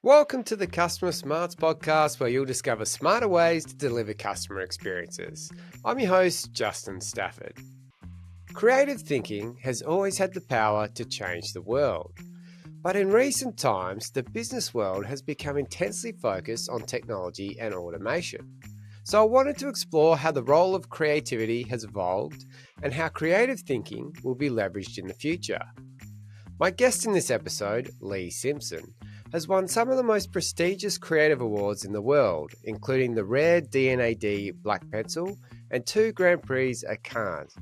Welcome to the Customer Smarts podcast, where you'll discover smarter ways to deliver customer experiences. I'm your host, Justin Stafford. Creative thinking has always had the power to change the world. But in recent times, the business world has become intensely focused on technology and automation. So I wanted to explore how the role of creativity has evolved and how creative thinking will be leveraged in the future. My guest in this episode, Lee Simpson, has won some of the most prestigious creative awards in the world, including the Rare D&AD Black Pencil and 2 Grand Prix at Cannes.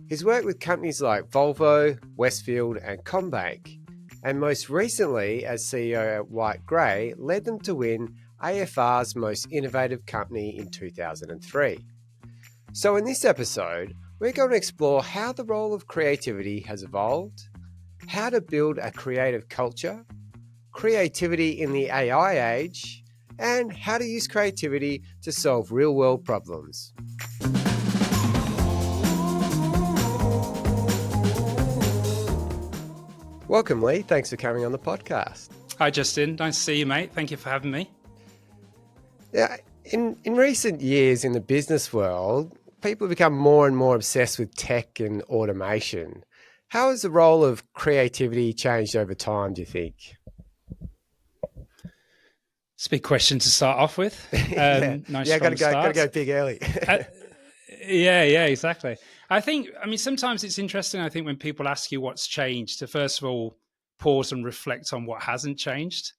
He's worked with companies like Volvo, Westfield and CommBank, and most recently as CEO at White Grey, led them to win AFR's Most Innovative Company in 2003. So in this episode, we're going to explore how the role of creativity has evolved, how to build a creative culture, creativity in the AI age, and how to use creativity to solve real-world problems. Welcome, Lee. Thanks for coming on the podcast. Hi, Justin. Nice to see you, mate. Thank you for having me. Yeah, in recent years in the business world, people have become more and more obsessed with tech and automation. How has the role of creativity changed over time, do you think? It's a big question to start off with. Nice got to go big early. Yeah, exactly. I mean, sometimes it's interesting, I think, when people ask you what's changed, to first of all, pause and reflect on what hasn't changed.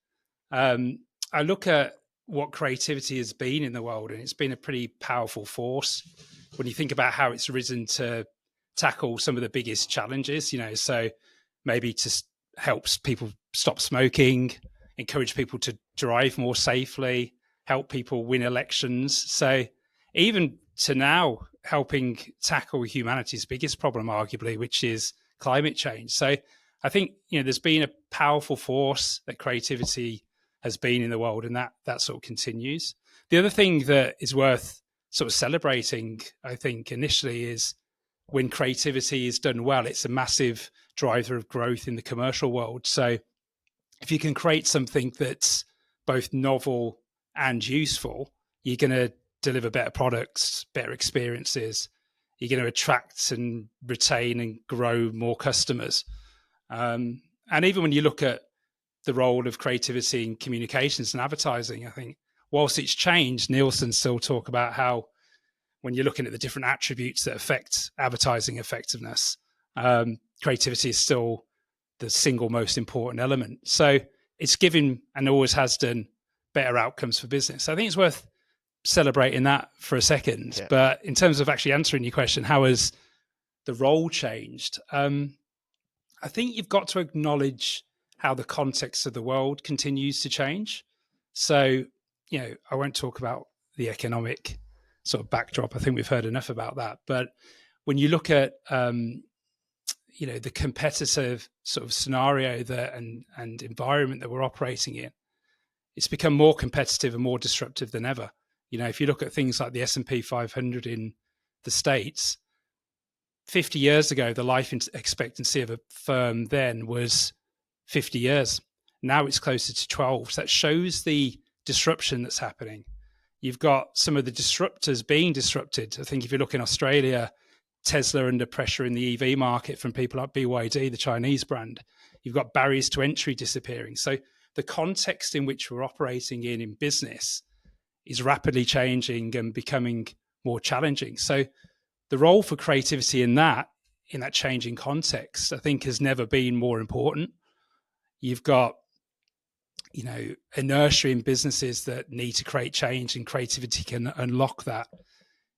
I look at what creativity has been in the world, and it's been a pretty powerful force when you think about how it's risen to tackle some of the biggest challenges, so maybe to help people stop smoking, encourage people to drive more safely, help people win elections. So even to now, helping tackle humanity's biggest problem, arguably, which is climate change. So I think, there's been a powerful force that creativity has been in the world, and that sort of continues. The other thing that is worth sort of celebrating, I think, initially is when creativity is done well, it's a massive driver of growth in the commercial world. So if you can create something that's both novel and useful, you're going to deliver better products, better experiences. You're going to attract and retain and grow more customers. And even when you look at the role of creativity in communications and advertising, I think whilst it's changed, Nielsen still talk about how when you're looking at the different attributes that affect advertising effectiveness, creativity is still the single most important element. So it's given, and always has done, better outcomes for business. So I think it's worth celebrating that for a second. Yeah. But in terms of actually answering your question, how has the role changed? I think you've got to acknowledge how the context of the world continues to change. So, I won't talk about the economic sort of backdrop. I think we've heard enough about that. But when you look at the competitive sort of scenario that and environment that we're operating in, it's become more competitive and more disruptive than ever. If you look at things like the S&P 500 in the States, 50 years ago, the life expectancy of a firm then was 50 years. Now it's closer to 12. So that shows the disruption that's happening. You've got some of the disruptors being disrupted. I think if you look in Australia, Tesla under pressure in the EV market from people like BYD, the Chinese brand. You've got barriers to entry disappearing. So the context in which we're operating in business is rapidly changing and becoming more challenging. So the role for creativity in that changing context, I think, has never been more important. You've got, inertia in businesses that need to create change, and creativity can unlock that.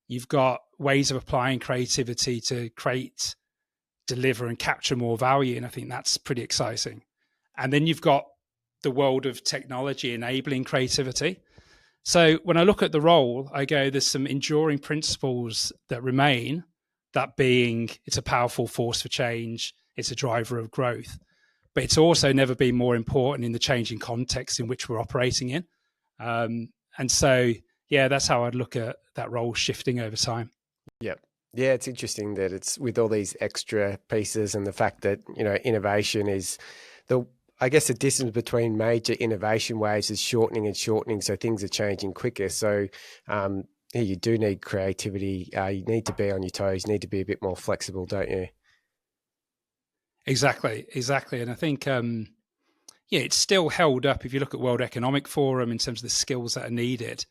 You've got ways of applying creativity to create, deliver, and capture more value. And I think that's pretty exciting. And then you've got the world of technology enabling creativity. So when I look at the role, I go, there's some enduring principles that remain, that being it's a powerful force for change, it's a driver of growth. But it's also never been more important in the changing context in which we're operating in. And so, that's how I'd look at that role shifting over time. Yep. Yeah, it's interesting that it's with all these extra pieces and the fact that, innovation is I guess the distance between major innovation waves is shortening and shortening, so things are changing quicker. So yeah, you do need creativity. You need to be on your toes. You need to be a bit more flexible, don't you? Exactly. And I think, yeah, it's still held up. If you look at World Economic Forum in terms of the skills that are needed,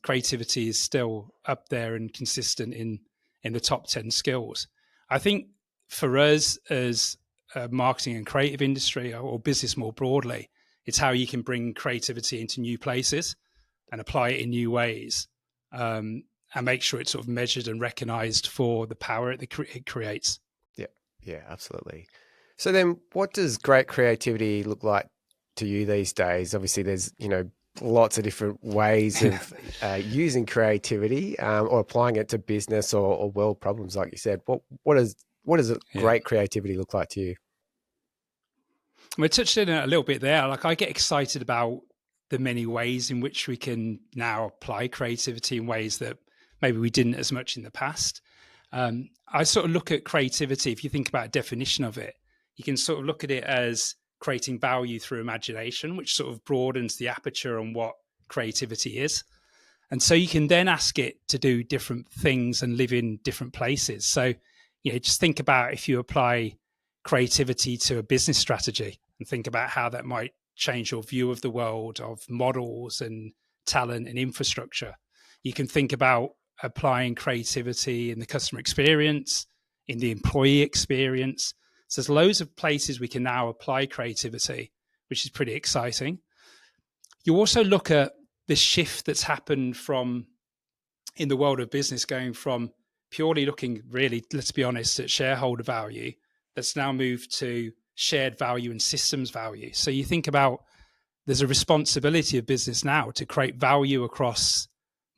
creativity is still up there and consistent in the top 10 skills. I think for us as a marketing and creative industry or business more broadly, it's how you can bring creativity into new places and apply it in new ways, and make sure it's sort of measured and recognized for the power it creates. Yeah, yeah, absolutely. So then, what does great creativity look like to you these days? Obviously, there's lots of different ways of using creativity or applying it to business or world problems, like you said. What does great creativity look like to you? We touched on it a little bit there. Like, I get excited about the many ways in which we can now apply creativity in ways that maybe we didn't as much in the past. I sort of look at creativity, if you think about a definition of it, you can sort of look at it as creating value through imagination, which sort of broadens the aperture on what creativity is. And so you can then ask it to do different things and live in different places. So, just think about if you apply creativity to a business strategy and think about how that might change your view of the world, of models and talent and infrastructure. You can think about applying creativity in the customer experience, in the employee experience. So there's loads of places we can now apply creativity, which is pretty exciting. You also look at the shift that's happened from in the world of business, going from purely looking really, let's be honest, at shareholder value, that's now moved to shared value and systems value. So you think about there's a responsibility of business now to create value across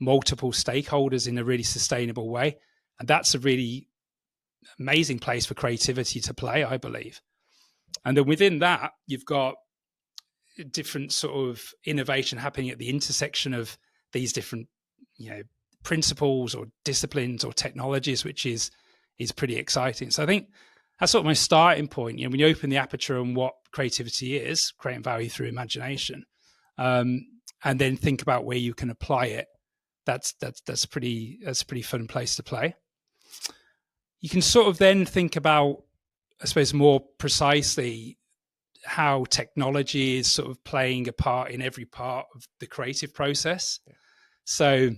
multiple stakeholders in a really sustainable way. And that's a really amazing place for creativity to play, I believe. And then within that, you've got different sort of innovation happening at the intersection of these different, principles or disciplines or technologies, which is pretty exciting. So I think that's sort of my starting point. When you open the aperture on what creativity is, creating value through imagination, and then think about where you can apply it. That's a pretty fun place to play. You can sort of then think about, I suppose, more precisely how technology is sort of playing a part in every part of the creative process. Yeah. So,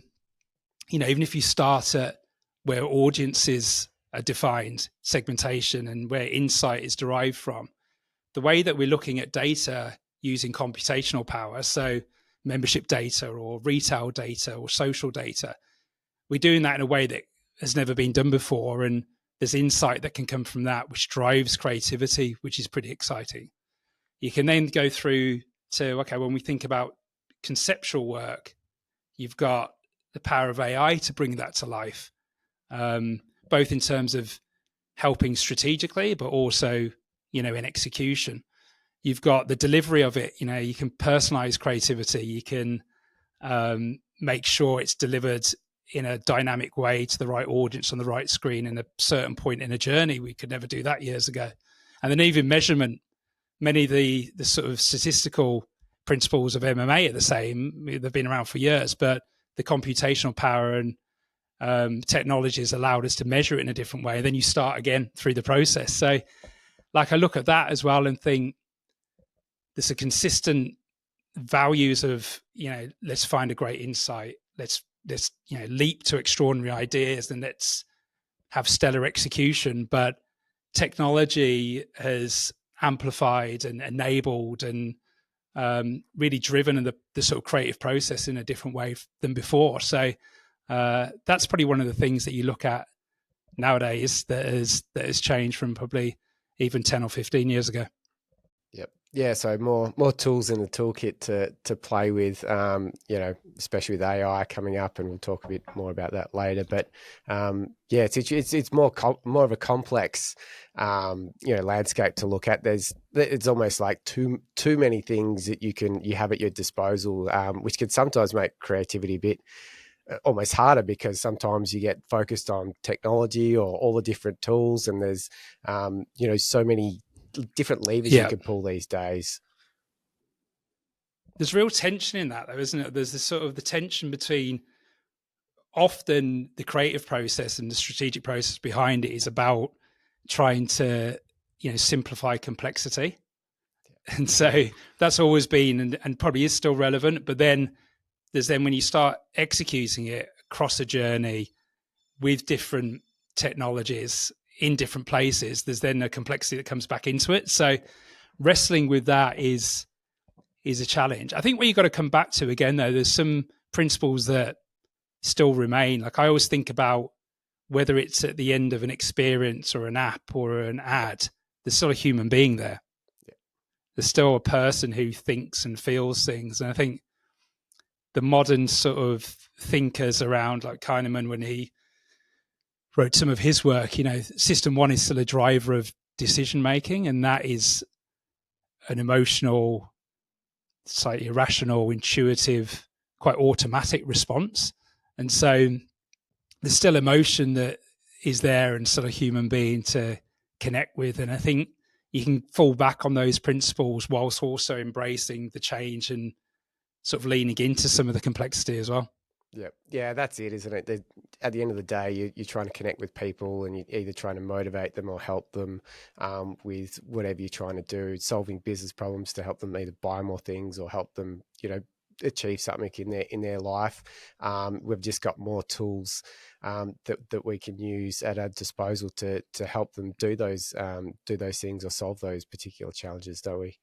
even if you start at where audiences are defined, segmentation, and where insight is derived from, the way that we're looking at data using computational power, so membership data or retail data or social data, we're doing that in a way that has never been done before. And there's insight that can come from that, which drives creativity, which is pretty exciting. You can then go through to, okay, when we think about conceptual work, you've got the power of AI to bring that to life, both in terms of helping strategically, but also, in execution. You've got the delivery of it. You can personalize creativity. You can make sure it's delivered in a dynamic way to the right audience on the right screen in a certain point in a journey. We could never do that years ago. And then even measurement, many of the sort of statistical principles of MMA are the same. They've been around for years, but the computational power and technology has allowed us to measure it in a different way. And then you start again through the process. So I look at that as well and think there's a consistent values of, let's find a great insight. Let's leap to extraordinary ideas and let's have stellar execution. But technology has amplified and enabled and really driven the sort of creative process in a different way than before. So that's probably one of the things that you look at nowadays that has changed from probably even 10 or 15 years ago. Yep. Yeah. So more tools in the toolkit to play with, especially with AI coming up, and we'll talk a bit more about that later. But yeah, it's more of a complex, landscape to look at. It's almost like too many things that you have at your disposal, which can sometimes make creativity a bit almost harder, because sometimes you get focused on technology or all the different tools, and there's so many different levers you can pull these days. There's real tension in that, though, isn't it? There's this sort of the tension between often the creative process and the strategic process behind it is about trying to, simplify complexity. And so that's always been and probably is still relevant. But then when you start executing it across a journey with different technologies in different places, there's then a complexity that comes back into it. So wrestling with that is a challenge. I think what you've got to come back to again, though, there's some principles that still remain. Like I always think about whether it's at the end of an experience or an app or an ad, there's still a human being there. There's still a person who thinks and feels things. And I think the modern sort of thinkers around, like Kahneman, when he wrote some of his work, system one is still a driver of decision making. And that is an emotional, slightly irrational, intuitive, quite automatic response. And so there's still emotion that is there and still a human being to connect with. And I think you can fall back on those principles whilst also embracing the change and sort of leaning into some of the complexity as well. Yeah, that's it, isn't it? At the end of the day, you're trying to connect with people and you're either trying to motivate them or help them with whatever you're trying to do, solving business problems to help them either buy more things or help them, achieve something in their life. We've just got more tools that we can use at our disposal to help them do those things or solve those particular challenges, don't we?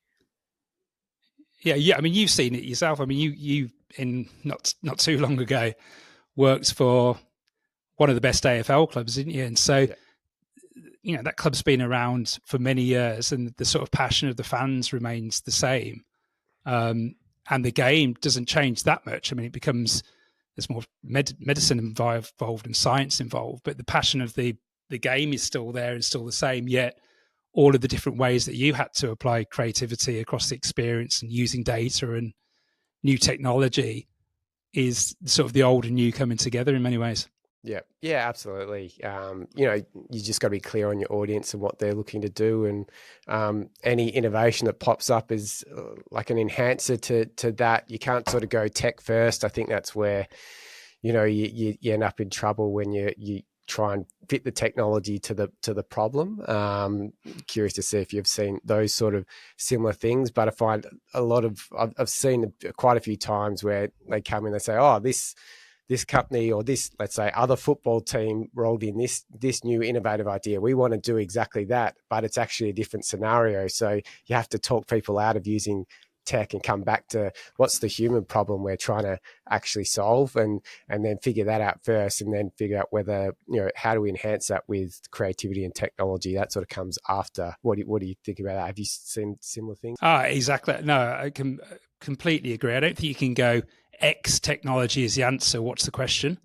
Yeah. I mean, you've seen it yourself. I mean, you in not too long ago worked for one of the best AFL clubs, didn't you? And so, that club's been around for many years, and the sort of passion of the fans remains the same. And the game doesn't change that much. I mean, there's more medicine involved and science involved, but the passion of the game is still there and still the same. Yet all of the different ways that you had to apply creativity across the experience and using data and new technology is sort of the old and new coming together in many ways. Yeah, absolutely. You just got to be clear on your audience and what they're looking to do, and any innovation that pops up is like an enhancer to that. You can't sort of go tech first. I think that's where you end up in trouble when you try and fit the technology to the problem. Curious to see if you've seen those sort of similar things, but I find I've seen quite a few times where they come in, they say, "Oh, this company or this, let's say, other football team rolled in this new innovative idea. We want to do exactly that, but it's actually a different scenario." So you have to talk people out of using tech and come back to what's the human problem we're trying to actually solve, and then figure that out first, and then figure out whether, how do we enhance that with creativity and technology. That sort of comes after. What do you think about that? Have you seen similar things? Exactly. No, I can completely agree. I don't think you can go X technology is the answer. What's the question?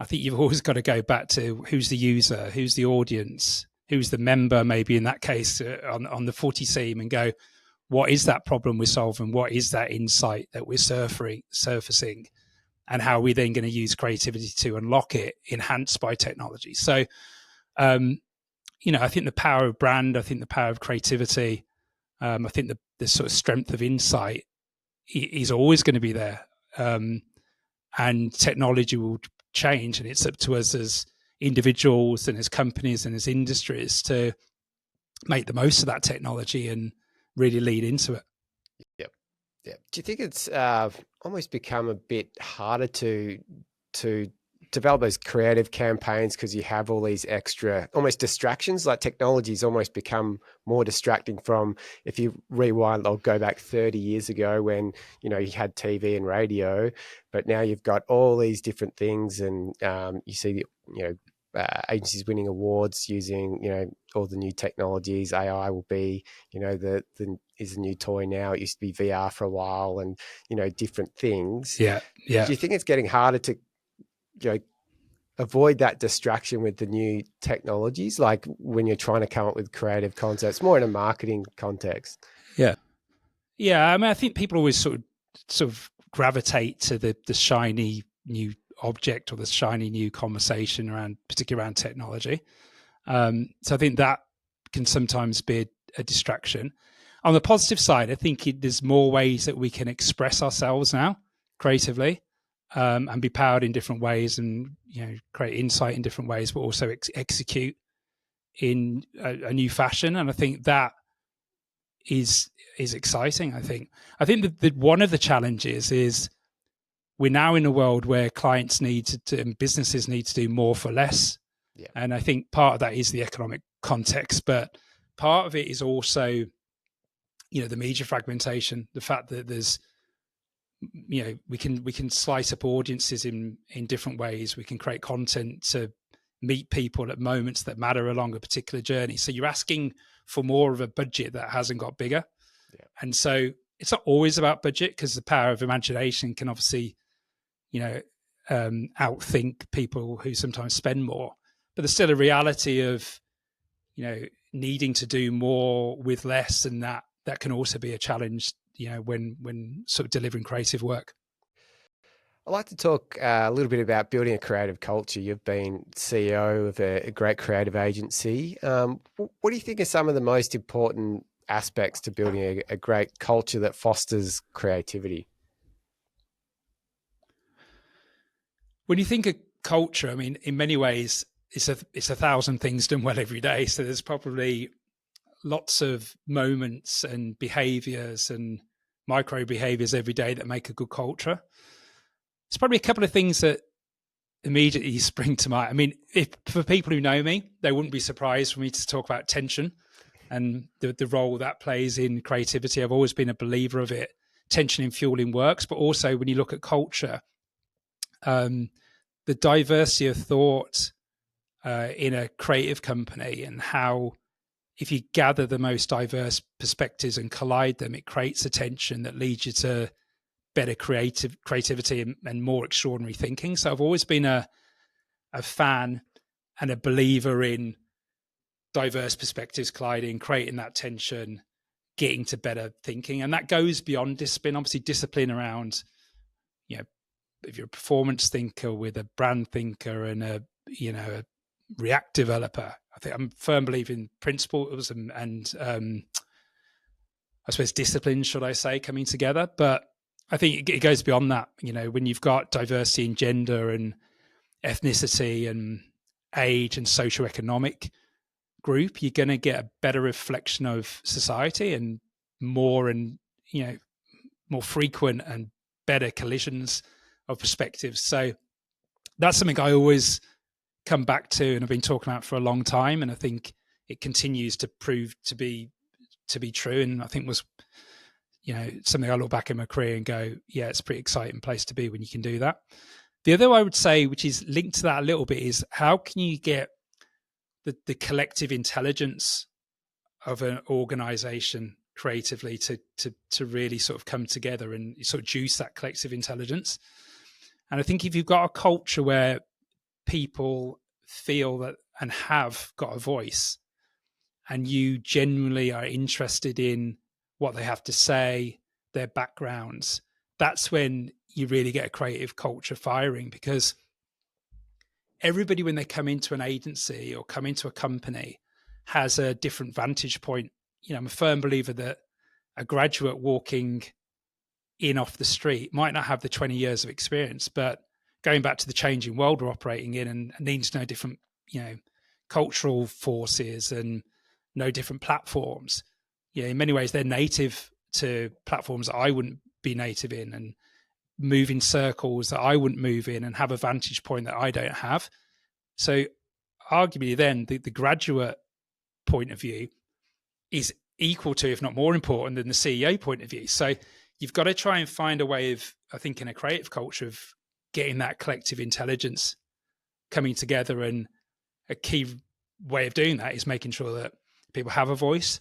I think you've always got to go back to who's the user, who's the audience, who's the member, maybe in that case on the footy team, and go, what is that problem we're solving? What is that insight that we're surfacing? And how are we then going to use creativity to unlock it, enhanced by technology? So, I think the power of brand, I think the power of creativity, I think the sort of strength of insight is always going to be there. And technology will change, and it's up to us as individuals and as companies and as industries to make the most of that technology and really lead into it. Yep. Do you think it's almost become a bit harder to develop those creative campaigns because you have all these extra almost distractions? Like technology's almost become more distracting from, if you rewind, I'll go back 30 years ago when, you had TV and radio, but now you've got all these different things, and you see, agencies winning awards using, all the new technologies. AI will be, is a new toy now. It used to be VR for a while, and, different things. Yeah. Do you think it's getting harder to, avoid that distraction with the new technologies, like when you're trying to come up with creative concepts, more in a marketing context? Yeah. I mean, I think people always sort of gravitate to the shiny new object or the shiny new conversation particularly around technology. So I think that can sometimes be a distraction. On the positive side, I think there's more ways that we can express ourselves now creatively, and be powered in different ways, and create insight in different ways, but also execute in a new fashion. And I think that is exciting. I think that one of the challenges is we're now in a world where clients need to and businesses need to do more for less. Yeah. And I think part of that is the economic context, but part of it is also, the media fragmentation, the fact that there's, we can slice up audiences in different ways. We can create content to meet people at moments that matter along a particular journey. So you're asking for more of a budget that hasn't got bigger. Yeah. And so it's not always about budget, because the power of imagination can obviously, outthink people who sometimes spend more. But there's still a reality of, needing to do more with less, and that can also be a challenge, when sort of delivering creative work. I'd like to talk a little bit about building a creative culture. You've been CEO of a great creative agency. What do you think are some of the most important aspects to building a great culture that fosters creativity? When you think of culture, I mean, in many ways, it's a thousand things done well every day. So there's probably lots of moments and behaviors and micro behaviors every day that make a good culture. There's probably a couple of things that immediately spring to mind. I mean, for people who know me, they wouldn't be surprised for me to talk about tension and the role that plays in creativity. I've always been a believer of it. Tension in fueling works, but also when you look at culture, the diversity of thought in a creative company, and how if you gather the most diverse perspectives and collide them, it creates a tension that leads you to better creativity and more extraordinary thinking. So I've always been a fan and a believer in diverse perspectives colliding, creating that tension, getting to better thinking. And that goes beyond discipline. Obviously, discipline around, if you're a performance thinker with a brand thinker and a React developer, I think I'm a firm believer in principles and I suppose discipline, should I say, coming together. But I think it goes beyond that. When you've got diversity in gender and ethnicity and age and socioeconomic group, you're going to get a better reflection of society and more frequent and better collisions of perspectives. So that's something I always come back to, and I've been talking about for a long time, and I think it continues to prove to be true. And I think was something I look back in my career and go, yeah, it's a pretty exciting place to be when you can do that. The other I would say, which is linked to that a little bit, is how can you get the collective intelligence of an organization creatively to really sort of come together and sort of juice that collective intelligence. And I think if you've got a culture where people feel that and have got a voice, and you genuinely are interested in what they have to say, their backgrounds, that's when you really get a creative culture firing. Because everybody, when they come into an agency or come into a company, has a different vantage point. I'm a firm believer that a graduate walking in off the street might not have the 20 years of experience, but going back to the changing world we're operating in and needs to know different, cultural forces and know different platforms. In many ways, they're native to platforms that I wouldn't be native in, and move in circles that I wouldn't move in, and have a vantage point that I don't have. So arguably then the graduate point of view is equal to, if not more important than the CEO point of view. So you've got to try and find a way of, I think, in a creative culture, of getting that collective intelligence coming together. And a key way of doing that is making sure that people have a voice,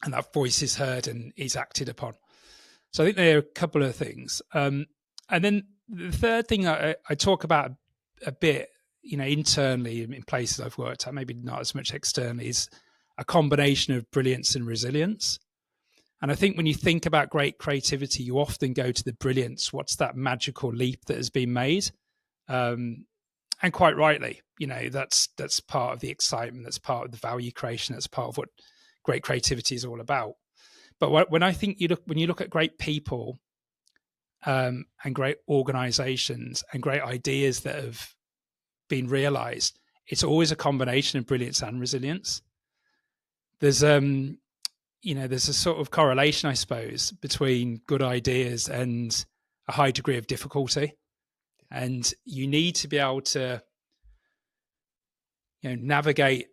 and that voice is heard and is acted upon. So I think there are a couple of things. And then the third thing I talk about a bit, internally in places I've worked at, maybe not as much externally, is a combination of brilliance and resilience. And I think when you think about great creativity, you often go to the brilliance. What's that magical leap that has been made? And quite rightly, that's part of the excitement. That's part of the value creation. That's part of what great creativity is all about. But when I think when you look at great people and great organizations and great ideas that have been realized, it's always a combination of brilliance and resilience. There's there's a sort of correlation, I suppose, between good ideas and a high degree of difficulty. And you need to be able to, navigate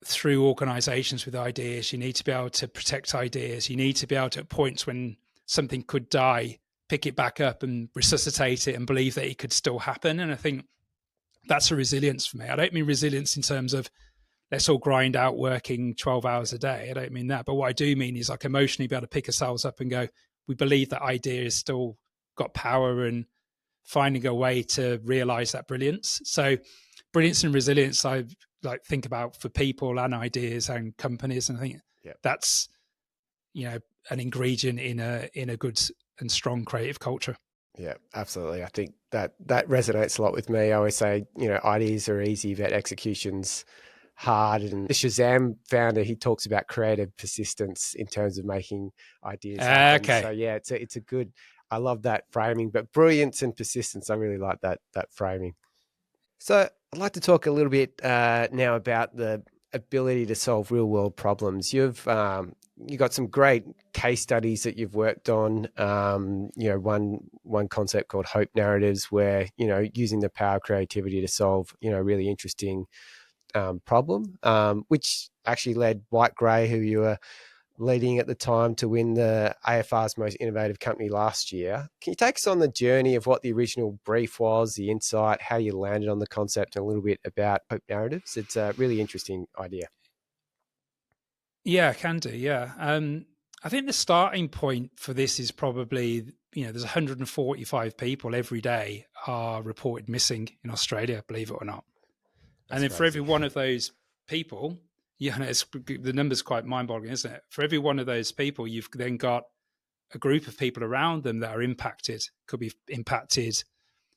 through organizations with ideas. You need to be able to protect ideas. You need to be able to, at points when something could die, pick it back up and resuscitate it and believe that it could still happen. And I think that's a resilience for me. I don't mean resilience in terms of let's all grind out working 12 hours a day. I don't mean that. But what I do mean is like emotionally be able to pick ourselves up and go, we believe that idea is still got power, and finding a way to realize that brilliance. So brilliance and resilience, I like think about for people and ideas and companies. And I think that's, an ingredient in a good and strong creative culture. Yeah, absolutely. I think that resonates a lot with me. I always say, ideas are easy, but execution's hard. And the Shazam founder, he talks about creative persistence in terms of making ideas happen. Okay. So yeah, it's a good, I love that framing, but brilliance and persistence, I really like that framing. So I'd like to talk a little bit now about the ability to solve real world problems. You've got some great case studies that you've worked on. One concept called hope narratives, where using the power of creativity to solve really interesting problem, which actually led White Gray, who you were leading at the time, to win the AFR's Most Innovative Company last year. Can you take us on the journey of what the original brief was, the insight, how you landed on the concept, and a little bit about hope narratives? It's a really interesting idea. Yeah, I can do. Yeah. I think the starting point for this is probably, there's 145 people every day are reported missing in Australia, believe it or not. That's and then crazy. For every one of those people, the number's quite mind-boggling, isn't it? For every one of those people, you've then got a group of people around them that are impacted. Could be impacted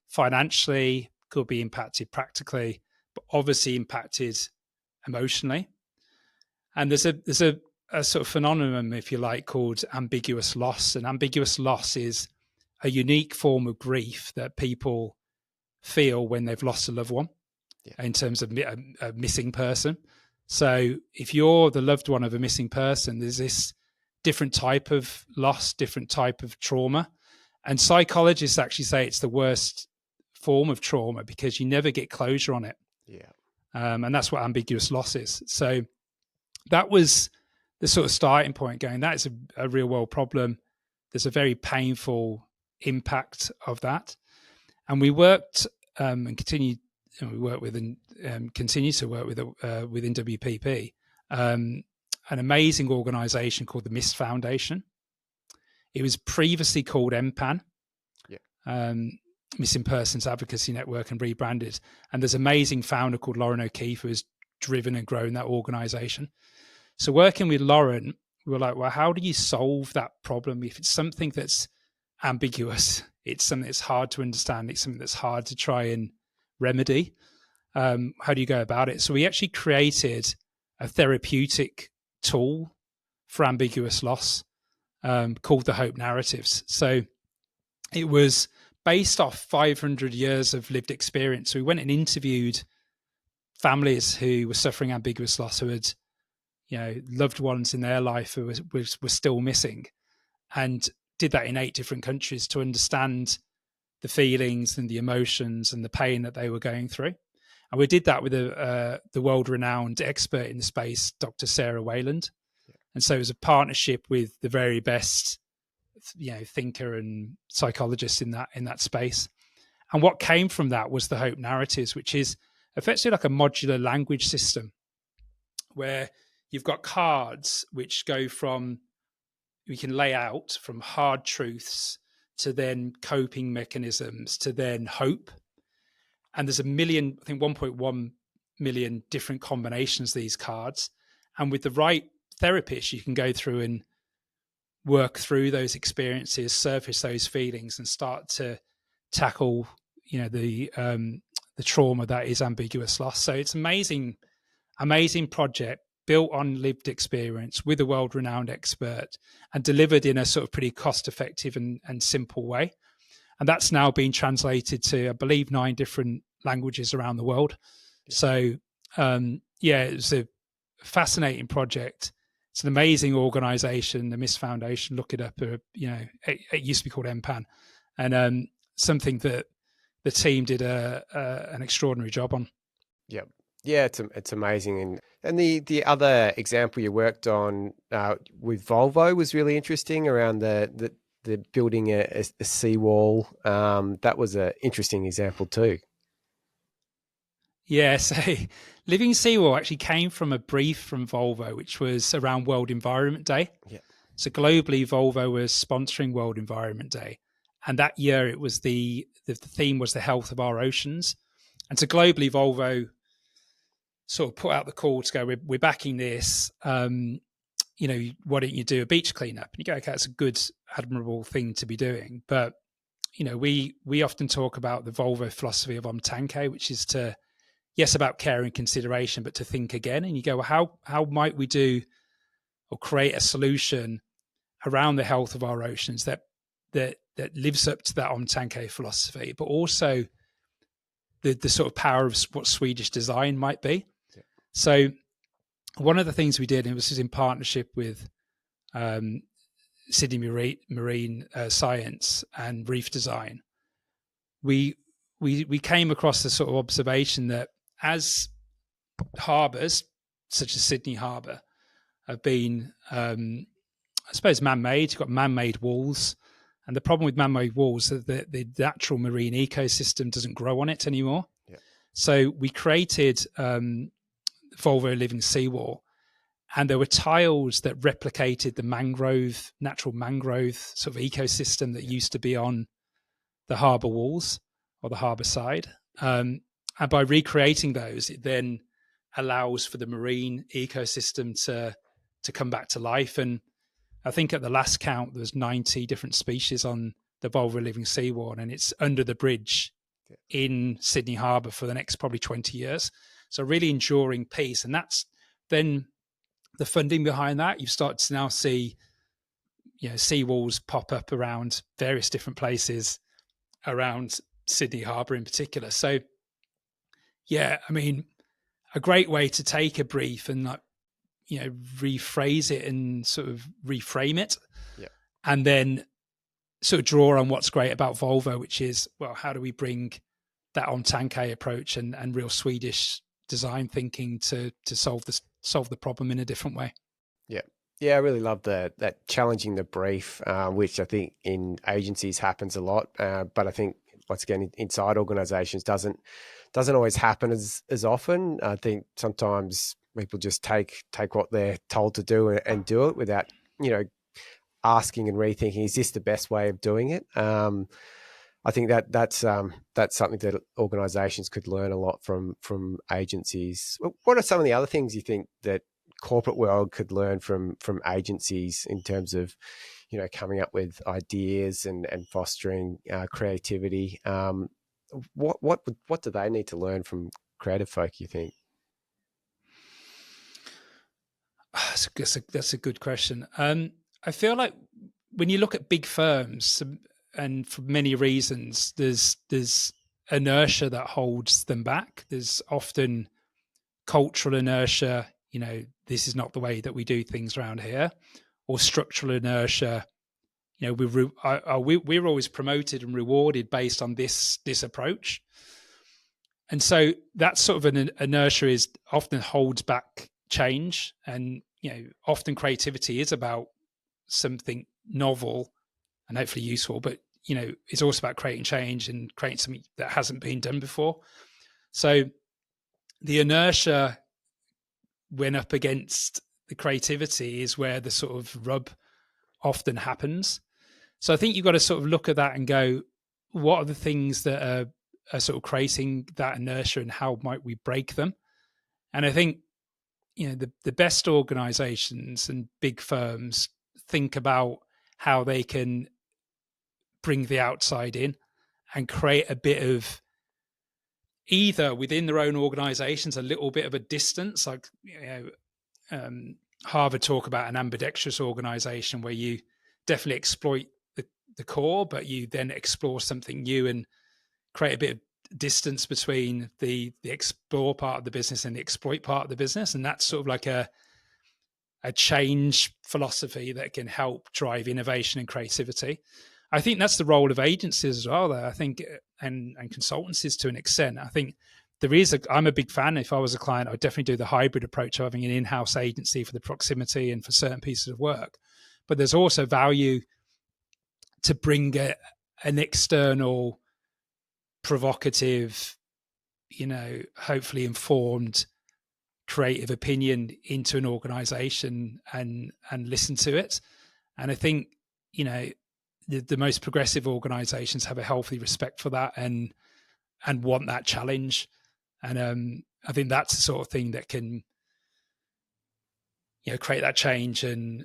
financially, could be impacted practically, but obviously impacted emotionally. And there's a sort of phenomenon, if you like, called ambiguous loss. And ambiguous loss is a unique form of grief that people feel when they've lost a loved one, in terms of a missing person. So if you're the loved one of a missing person, there's this different type of loss, different type of trauma. And psychologists actually say it's the worst form of trauma because you never get closure on it. Yeah. And that's what ambiguous loss is. So that was the sort of starting point, going, that is a real world problem. There's a very painful impact of that. And we worked and continued, we work with and continue to work with within WPP, an amazing organisation called the MIST Foundation. It was previously called MPAN, Missing Persons Advocacy Network, and rebranded. And there's an amazing founder called Lauren O'Keefe who has driven and grown that organisation. So working with Lauren, we were like, well, how do you solve that problem? If it's something that's ambiguous, it's something that's hard to understand, it's something that's hard to try and remedy. How do you go about it? So we actually created a therapeutic tool for ambiguous loss called the Hope Narratives. So it was based off 500 years of lived experience. So we went and interviewed families who were suffering ambiguous loss, who had, loved ones in their life who were still missing, and did that in 8 different countries to understand the feelings and the emotions and the pain that they were going through. And we did that with the world-renowned expert in the space, Dr. Sarah Wayland. Yeah. And so it was a partnership with the very best, thinker and psychologist in that space. And what came from that was the Hope Narratives, which is effectively like a modular language system where you've got cards which go from, we can lay out from hard truths to then coping mechanisms to then hope. And there's 1.1 million different combinations of these cards. And with the right therapist, you can go through and work through those experiences, surface those feelings, and start to tackle, the trauma that is ambiguous loss. So it's amazing project, built on lived experience with a world-renowned expert and delivered in a sort of pretty cost-effective and simple way. And that's now been translated to, I believe, 9 different languages around the world. So, it was a fascinating project. It's an amazing organization, the MIST Foundation. Look it up. It used to be called MPAN, and something that the team did an extraordinary job on. Yep. Yeah, it's amazing. And the other example you worked on with Volvo was really interesting around the building a seawall. That was an interesting example too. Yeah, so Living Seawall actually came from a brief from Volvo, which was around World Environment Day. Yeah. So globally, Volvo was sponsoring World Environment Day. And that year it was the theme was the health of our oceans. And so globally, Volvo sort of put out the call to go, we're backing this. Why don't you do a beach cleanup? And you go, okay, that's a good, admirable thing to be doing. But, we often talk about the Volvo philosophy of Omtanke, which is to, yes, about care and consideration, but to think again. And you go, well, how might we do or create a solution around the health of our oceans that lives up to that Omtanke philosophy, but also the sort of power of what Swedish design might be. Yeah. So one of the things we did, and this was in partnership with Sydney Marine Science and Reef Design, we came across the sort of observation that as harbours, such as Sydney Harbour, have been, I suppose, man-made. You've got man-made walls. And the problem with man-made walls is that the natural marine ecosystem doesn't grow on it anymore. Yeah. So we created Volvo Living Seawall, and there were tiles that replicated the natural mangrove sort of ecosystem that used to be on the harbour walls or the harbour side. And by recreating those, it then allows for the marine ecosystem to come back to life. And I think at the last count, there was 90 different species on the Volvo Living Seawall, and it's under the bridge in Sydney Harbour for the next probably 20 years. So really enduring piece. And that's then the funding behind that. You start to now see, seawalls pop up around various different places around Sydney Harbour in particular. So, yeah, I mean, a great way to take a brief and rephrase it and sort of reframe it, and then sort of draw on what's great about Volvo, which is, well, how do we bring that Omtanke approach and real Swedish design thinking to solve the problem in a different way. Yeah, I really love that challenging the brief, which I think in agencies happens a lot, but I think once again inside organisations doesn't always happen as often. I think sometimes people just take what they're told to do and do it without asking and rethinking, is this the best way of doing it? I think that's something that organisations could learn a lot from agencies. What are some of the other things you think that corporate world could learn from agencies in terms of coming up with ideas and fostering creativity? What do they need to learn from creative folk, you think? That's a good question. I feel like when you look at big firms, and for many reasons, there's inertia that holds them back. There's often cultural inertia. This is not the way that we do things around here, or structural inertia. We're always promoted and rewarded based on this approach, and so that sort of an inertia is often holds back change. And often creativity is about something novel and hopefully useful, but it's also about creating change and creating something that hasn't been done before. So the inertia when up against the creativity is where the sort of rub often happens. So I think you've got to sort of look at that and go, what are the things that are sort of creating that inertia, and how might we break them? And I think the best organizations and big firms think about how they can bring the outside in and create a bit of, either within their own organizations, a little bit of a distance, like Harvard talk about an ambidextrous organization where you definitely exploit the core, but you then explore something new and create a bit of distance between the explore part of the business and the exploit part of the business. And that's sort of like a change philosophy that can help drive innovation and creativity. I think that's the role of agencies as well, though. I think, and consultancies to an extent. I think I'm a big fan. If I was a client, I'd definitely do the hybrid approach of having an in-house agency for the proximity and for certain pieces of work. But there's also value to bring an external, provocative, hopefully informed, creative opinion into an organization and listen to it. And I think, the most progressive organizations have a healthy respect for that and want that challenge. And I think that's the sort of thing that can, create that change and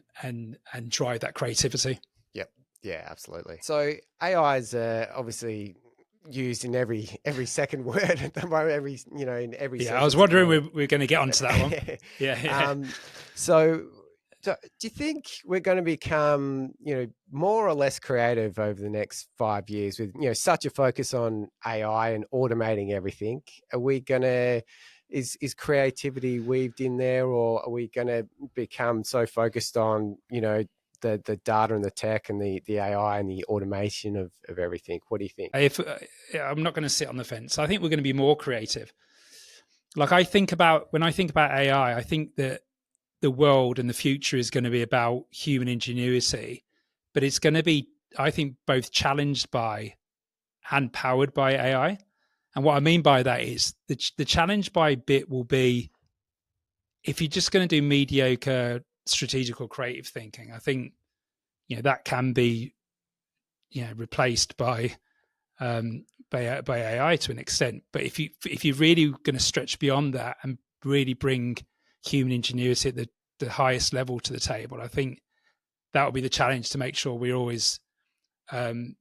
drive that creativity. Yep. Yeah, absolutely. So AI is obviously used in every second word at the moment. In every. Yeah, I was wondering we're going to get onto that one. Yeah. So do you think we're going to become, more or less creative over the next 5 years with, such a focus on AI and automating everything? Are we going to, is creativity weaved in there, or are we going to become so focused on, the data and the tech and the AI and the automation of everything? What do you think? I'm not going to sit on the fence. I think we're going to be more creative. Like when I think about AI, I think that the world and the future is going to be about human ingenuity, but it's going to be, I think, both challenged by and powered by AI. And what I mean by that is the challenge by bit will be, if you're just going to do mediocre strategic or creative thinking, I think, that can be, replaced by AI to an extent. But if you're really going to stretch beyond that and really bring human ingenuity at the highest level to the table, I think that will be the challenge, to make sure we always can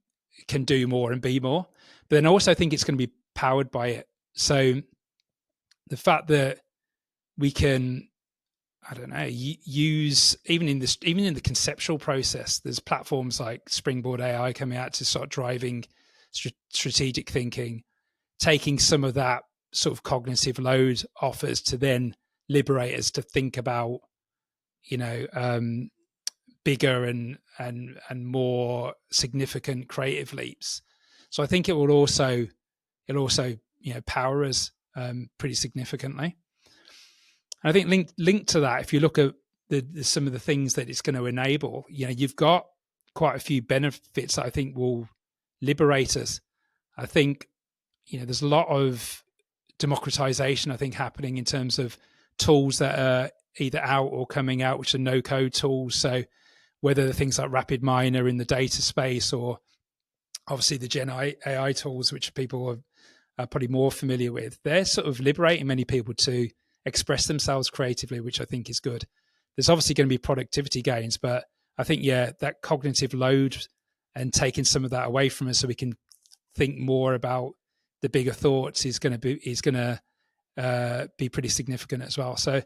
do more and be more. But then also I think it's going to be powered by it. So the fact that we can, I don't know, use even in the conceptual process, there's platforms like Springboard AI coming out to start driving strategic thinking, taking some of that sort of cognitive load off us to then liberate us to think about, bigger and more significant creative leaps. So I think it'll also power us pretty significantly. And I think linked to that, if you look at some of the things that it's going to enable, you've got quite a few benefits that I think will liberate us. I think, there's a lot of democratization, I think, happening in terms of tools that are either out or coming out, which are no-code tools. So whether the things like RapidMiner in the data space, or obviously the Gen AI tools, which people are probably more familiar with, they're sort of liberating many people to express themselves creatively, which I think is good. There's obviously going to be productivity gains, but I think, that cognitive load and taking some of that away from us so we can think more about the bigger thoughts is going to be pretty significant as well. So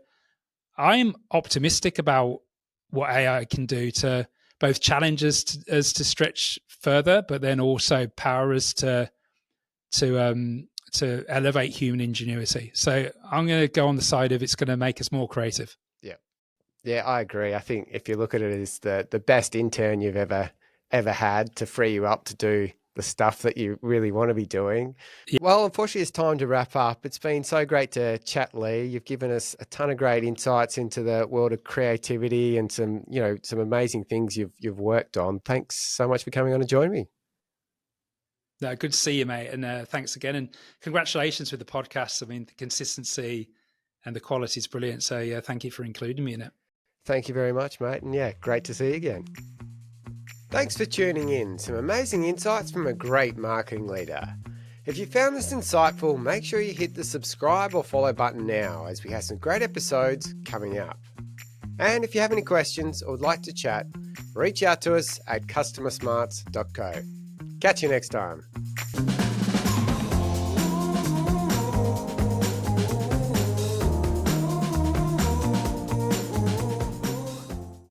I'm optimistic about what AI can do to both challenge us to stretch further, but then also power us to elevate human ingenuity. So I'm going to go on the side of it's going to make us more creative. Yeah, I agree. I think if you look at it as the best intern you've ever had to free you up to do the stuff that you really want to be doing. Yeah. Well, unfortunately, it's time to wrap up. It's been so great to chat, Lee. You've given us a ton of great insights into the world of creativity and some amazing things you've worked on. Thanks so much for coming on and joining me. No, good to see you, mate. And thanks again. And congratulations with the podcast. I mean, the consistency and the quality is brilliant. So yeah, thank you for including me in it. Thank you very much, mate. And yeah, great to see you again. Thanks for tuning in. Some amazing insights from a great marketing leader. If you found this insightful, make sure you hit the subscribe or follow button now, as we have some great episodes coming up. And if you have any questions or would like to chat, reach out to us at customersmarts.co. Catch you next time.